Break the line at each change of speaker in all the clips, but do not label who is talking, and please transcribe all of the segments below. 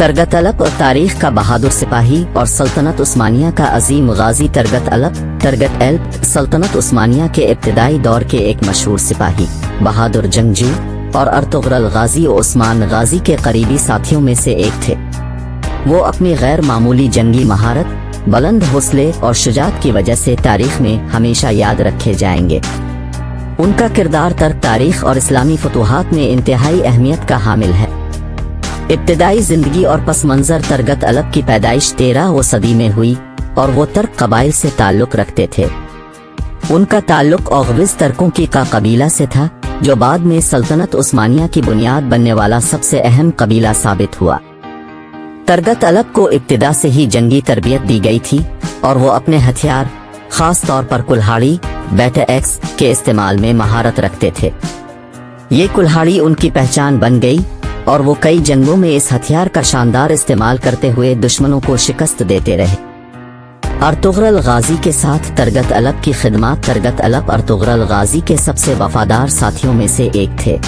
तरगत अलप और तारीख का बहादुर सिपाही और सल्तनत उस्मानिया का अजीम गाजी तरगत एल्प सल्तनत उस्मानिया के इब्तिदाई दौर के एक मशहूर सिपाही, बहादुर जंगजू और अर्तुगरल गाजी और उस्मान गाजी के करीबी साथियों में से एक थे। वो अपनी गैर मामूली जंगी महारत, बुलंद हौसले और शुजाअत की वजह से तारीख में हमेशा याद रखे जाएंगे। उनका किरदार तर्क तारीख और इस्लामी फतूहात में इंतहाई अहमियत का हामिल है। इब्तिदाई जिंदगी और पस मंजर तरगत अलप की पैदाइश 13वीं सदी में हुई और वो तर्क कबाइल से ताल्लुक रखते थे। उनका ताल्लुक औगविज तर्कों की का कबीला से था, जो बाद में सल्तनत उस्मानिया की बुनियाद बनने वाला सबसे अहम कबीला साबित हुआ। तरगत अलप को इब्तिदा से ही जंगी तरबियत दी गई थी और वो अपने हथियार, खास तौर पर कुल्हाड़ी बैटल एक्स के इस्तेमाल में महारत रखते थे। ये कुल्हाड़ी उनकी पहचान बन गई और वो कई जंगों में इस हथियार का शानदार इस्तेमाल करते हुए दुश्मनों को शिकस्त देते रहे। अर्तुगरल गाजी के साथ तरगत अलप की खिदमत। तरगत अलप अर्तुगरल गाजी के सबसे वफादार साथियों में से एक थे।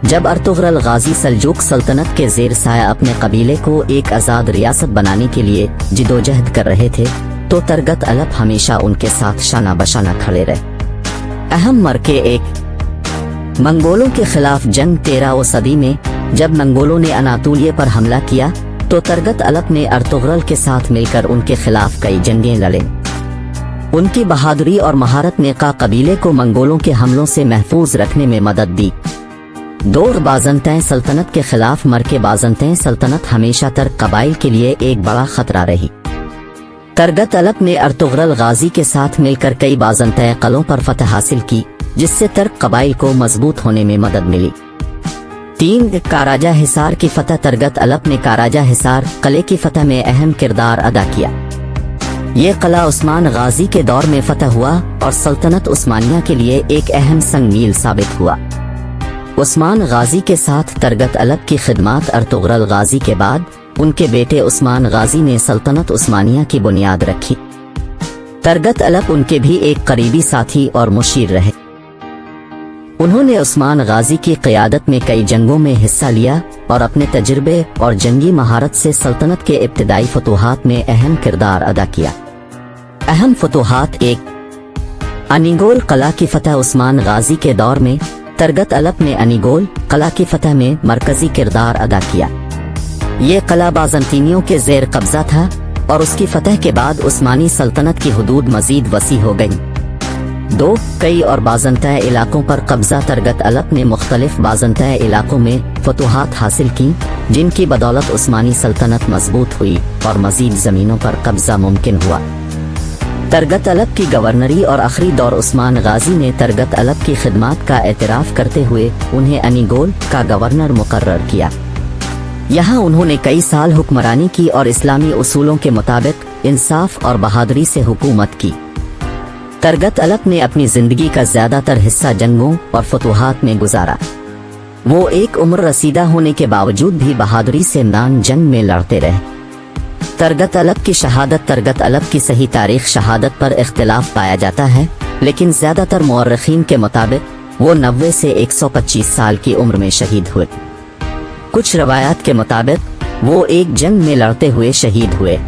जब अर्तुगरल गाजी सल्जूक सल्तनत के ज़ेर साया अपने कबीले को एक आज़ाद रियासत बनाने के लिए जिदोजहद कर रहे थे, तो तरगत अलप हमेशा उनके साथ शाना बशाना खड़े रहे। अहम मरके एक मंगोलों के खिलाफ जंग 13वीं सदी में जब मंगोलों ने अनातोलिया पर हमला किया, तो तरगत अलप ने अर्तुगरल के साथ मिलकर उनके खिलाफ कई जंगें लड़े। उनकी बहादुरी और महारत ने कबीले को मंगोलों के हमलों से महफूज रखने में मदद दी। दौर बाज़ंतैन सल्तनत के खिलाफ मरके बाज़ंतैन सल्तनत हमेशा तर्क कबाइल के लिए एक बड़ा खतरा रही। तरगत अलप ने अर्तुगरल गाजी के साथ मिलकर कई बाज़ंतैन कलों पर फतह हासिल की, जिससे तर्क कबाइल को मजबूत होने में मदद मिली। 3 काराजा हिसार की फतह। तरगत अलप ने काराजा हिसार किले की फतह में अहम किरदार अदा किया। ये किला उस्मान गाजी के दौर में फतह हुआ और सल्तनत उस्मानिया के लिए एक अहम संग-मील साबित हुआ। उस्मान गाजी के साथ तरगत अलप की खिदमत। अर्तुगरल गाजी के बाद उनके बेटे उस्मान गाजी ने सल्तनत उस्मानिया की बुनियाद रखी। तरगत अलप उनके भी एक करीबी साथी और मुशीर रहे। उन्होंने उस्मान गाजी की क़ियादत में कई जंगों में हिस्सा लिया और अपने तजुर्बे और जंगी महारत से सल्तनत के इब्तिदाई फतूहात में अहम किरदार अदा किया। अहम फतूहात। 1 अनीगोल किला की फतह। उस्मान गाजी के दौर में तरगत अलप ने अनीगोल किला की फतह में मरकजी किरदार अदा किया। ये किला बाज़ंतीनियों के ज़ेर कब्जा था और उसकी फतह के बाद उस्मानी सल्तनत की हुदूद मजीद वसी हो गई। 2 कई और बाज़ंतैन इलाकों पर कब्जा। तरगत अलप ने मुख्तलिफ बाज़ंतैन इलाकों में फतूहात हासिल की, जिनकी बदौलत उस्मानी सल्तनत मजबूत हुई और मजीद ज़मीनों पर कब्जा मुमकिन हुआ। तरगत अलप की गवर्नरी और आखिरी दौर। उस्मान गाजी ने तरगत अलप की खिदमत का एतराफ़ करते हुए उन्हें अनीगोल का गवर्नर मुकर्रर किया। यहाँ उन्होंने कई साल हुक्मरानी की और इस्लामी उसूलों के मुताबिक इंसाफ और बहादुरी से हुकूमत की। तरगत अलप ने अपनी जिंदगी का ज्यादातर हिस्सा जंगों और फतूहात में गुजारा। वो एक उम्र रसीदा होने के बावजूद भी बहादुरी से नान जंग में लड़ते रहे। तरगत अलप की शहादत। तरगत अलप की सही तारीख शहादत पर इख्तिलाफ पाया जाता है, लेकिन ज्यादातर मुअर्रिखीन के मुताबिक वो 90 से 125 साल की उम्र में शहीद हुए। कुछ रवायात के मुताबिक वो एक जंग में लड़ते हुए शहीद हुए।